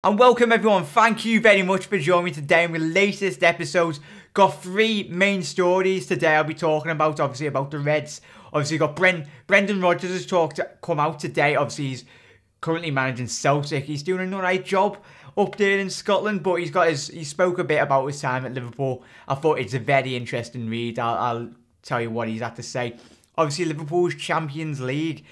And welcome everyone, thank you very much for joining me today in the latest episodes. Got three main stories today I'll be talking about, obviously about the Reds. Obviously got Brendan Rodgers has come out today, obviously he's currently managing Celtic. He's doing an alright job up there in Scotland, but he spoke a bit about his time at Liverpool. I thought it's a very interesting read, I'll tell you what he's had to say. Obviously Liverpool's Champions League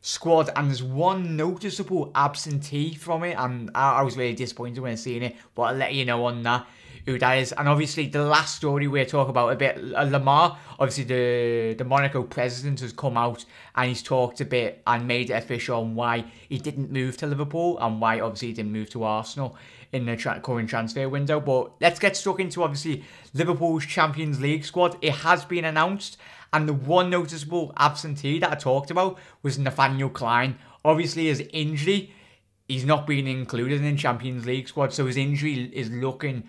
squad, and there's one noticeable absentee from it, and I was really disappointed when I seen it, but I'll let you know on that who that is. And obviously the last story we're talking about a bit, Lamar, obviously the Monaco president has come out and he's talked a bit and made it official on why he didn't move to Liverpool and why obviously he didn't move to Arsenal in the current transfer window. But let's get stuck into obviously Liverpool's Champions League squad. It has been announced, and the one noticeable absentee that I talked about was Nathaniel Clyne. Obviously, his injury, he's not being included in the Champions League squad, so his injury is looking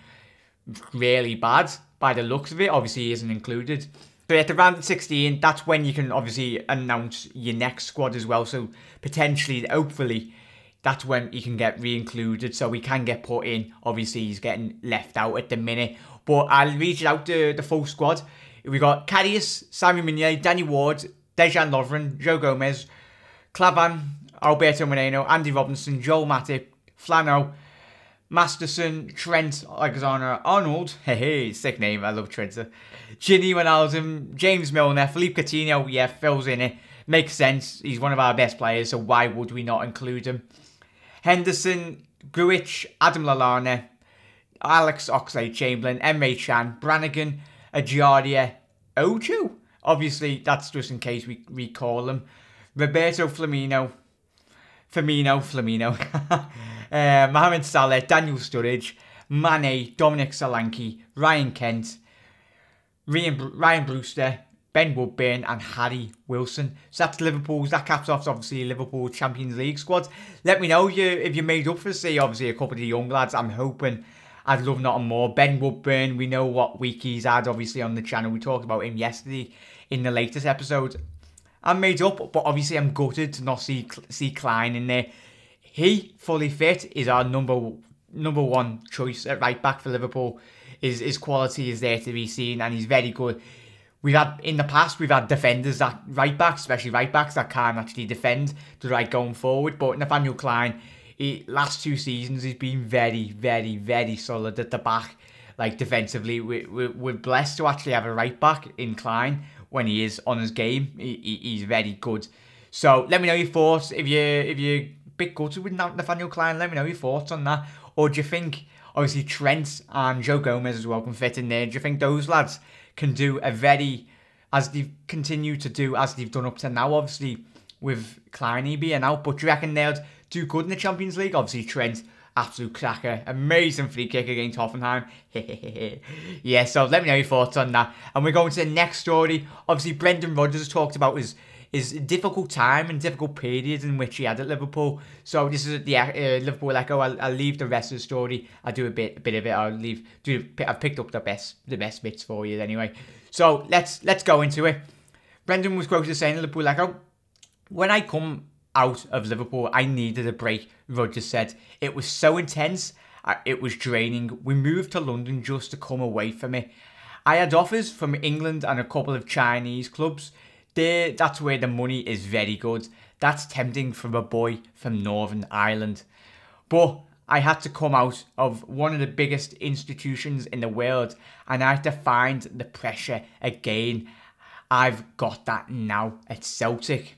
really bad by the looks of it. Obviously, he isn't included. So at the round of 16, that's when you can obviously announce your next squad as well. So potentially, hopefully, that's when he can get re-included, so he can get put in. Obviously, he's getting left out at the minute. But I'll read you out the full squad. We got Karius, Sammy Meunier, Danny Ward, Dejan Lovren, Joe Gomez, Clavan, Alberto Moreno, Andy Robinson, Joel Matip, Flano, Masterson, Trent Alexander-Arnold, hey, sick name, I love Trent, Ginny Wijnaldum, James Milner, Philippe Coutinho, yeah, Phil's in it, makes sense, he's one of our best players, so why would we not include him? Henderson, Gruitch, Adam Lallana, Alex Oxlade-Chamberlain, Emre Can, Brannigan, Ajaria Ojo. Obviously, that's just in case we recall him. Roberto Firmino. Mohamed Salah, Daniel Sturridge, Mane, Dominic Solanke, Ryan Kent, Ryan Brewster, Ben Woodburn, and Harry Wilson. So that's Liverpool's. That caps off obviously Liverpool Champions League squad. Let me know if you made up for, say, obviously a couple of the young lads. I'm hoping. I'd love nothing more. Ben Woodburn, we know what week he's had, obviously, on the channel. We talked about him yesterday in the latest episode. I'm made up, but obviously I'm gutted to not see Clyne in there. He, fully fit, is our number one choice at right back for Liverpool. His quality is there to be seen, and he's very good. In the past, we've had defenders that right backs, especially right backs, that can't actually defend the right going forward. But Nathaniel Clyne, last 2 seasons, he's been very, very, very solid at the back. Like defensively, we're blessed to actually have a right back in Clyne when he is on his game. He's very good. So let me know your thoughts. If you're a bit gutted with Nathaniel Clyne, let me know your thoughts on that. Or do you think obviously Trent and Joe Gomez as well can fit in there? Do you think those lads can do as they've continued to do as they've done up to now? Obviously with Clyne being out, but do you reckon they'll do good in the Champions League? Obviously Trent, absolute cracker, amazing free kick against Hoffenheim. Yeah, so let me know your thoughts on that. And we're going to the next story. Obviously Brendan Rodgers talked about his difficult time and difficult period in which he had at Liverpool. So this is the Liverpool Echo. I'll leave the rest of the story. I'll do a bit of it. I've picked up the best bits for you anyway. So let's go into it. Brendan was quoted as saying in Liverpool Echo, "When I come out of Liverpool, I needed a break," Rodgers said. "It was so intense, it was draining. We moved to London just to come away from it. I had offers from England and a couple of Chinese clubs. That's where the money is very good. That's tempting for a boy from Northern Ireland. But I had to come out of one of the biggest institutions in the world, and I had to find the pressure again. I've got that now at Celtic.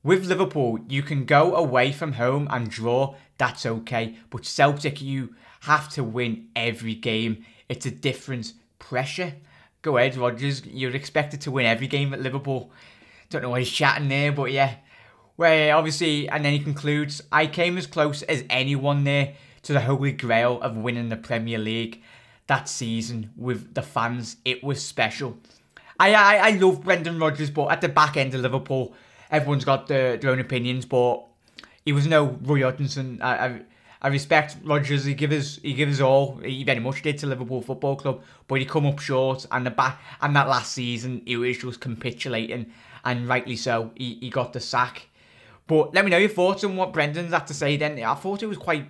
With Liverpool, you can go away from home and draw, that's okay. But Celtic, you have to win every game. It's a different pressure." Go ahead, Rodgers. You're expected to win every game at Liverpool. Don't know why he's chatting there, but yeah. Where obviously, and then he concludes, "I came as close as anyone there to the holy grail of winning the Premier League. That season with the fans, it was special." I love Brendan Rodgers, but at the back end of Liverpool, everyone's got their own opinions, but he was no Roy Hodgson. I respect Rodgers. He gave his all. He very much did to Liverpool Football Club, but he come up short. And that last season, he was just capitulating, and rightly so. He got the sack. But let me know your thoughts on what Brendan's had to say. Then I thought it was quite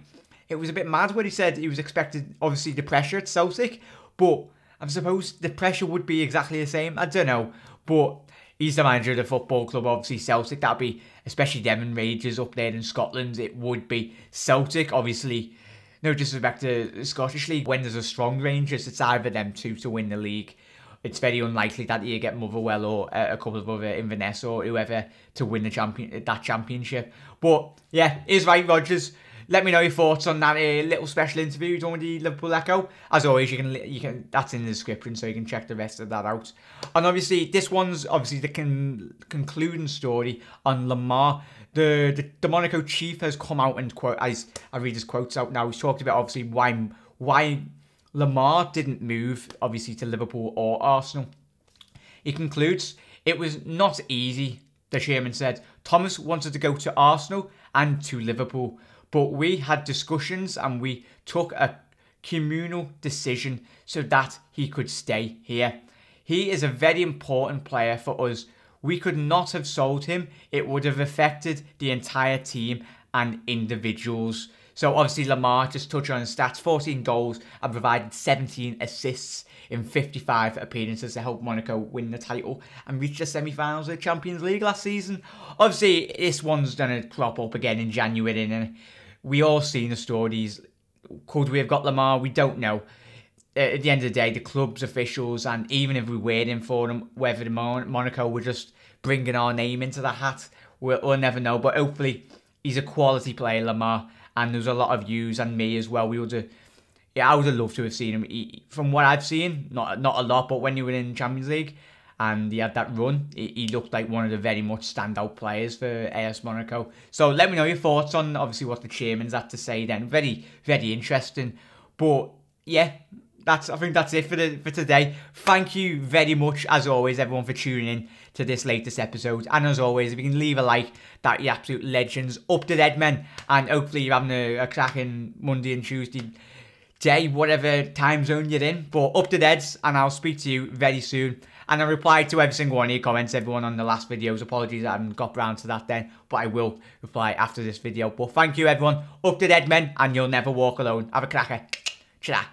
it was a bit mad when he said he was expected, obviously, the pressure at Celtic, but I suppose the pressure would be exactly the same. I don't know, but he's the manager of the football club, obviously Celtic. That'd be, especially them and Rangers up there in Scotland, it would be Celtic, obviously. No disrespect to the Scottish League. When there's a strong Rangers, it's either them two to win the league. It's very unlikely that you get Motherwell or a couple of other Inverness or whoever to win the championship. But yeah, is right, Rodgers. Let me know your thoughts on that little special interview done with the Liverpool Echo. As always, you can that's in the description, so you can check the rest of that out. And obviously, this one's obviously the concluding story on Lamar. The Monaco chief has come out and quote, as I read his quotes out now. He's talked about obviously why Lamar didn't move obviously to Liverpool or Arsenal. He concludes, "It was not easy," the chairman said. "Thomas wanted to go to Arsenal and to Liverpool, but we had discussions and we took a communal decision so that he could stay here. He is a very important player for us. We could not have sold him. It would have affected the entire team and individuals." So obviously Lamar, just touch on his stats, 14 goals and provided 17 assists in 55 appearances to help Monaco win the title and reach the semi-finals of the Champions League last season. Obviously, this one's going to crop up again in January, and we all seen the stories. Could we have got Lamar? We don't know. At the end of the day, the club's officials, and even if we were in for them, whether the Monaco were just bringing our name into the hat, we'll never know. But hopefully, he's a quality player, Lamar, and there's a lot of yous and me as well. I would have loved to have seen him. From what I've seen, not a lot, but when you were in Champions League and he had that run, he looked like one of the very much standout players for AS Monaco. So let me know your thoughts on obviously what the chairman's had to say then. Very, very interesting. But yeah, I think that's it for today. Thank you very much, as always, everyone, for tuning in to this latest episode. And as always, if you can leave a like, that you're absolute legends. Up to dead, men. And hopefully you're having a cracking Monday and Tuesday day, whatever time zone you're in. But up to deads, and I'll speak to you very soon. And I replied to every single one of your comments, everyone, on the last videos. Apologies I haven't got round to that then, but I will reply after this video. But thank you, everyone. Up to dead, men, and you'll never walk alone. Have a cracker. Ta-da.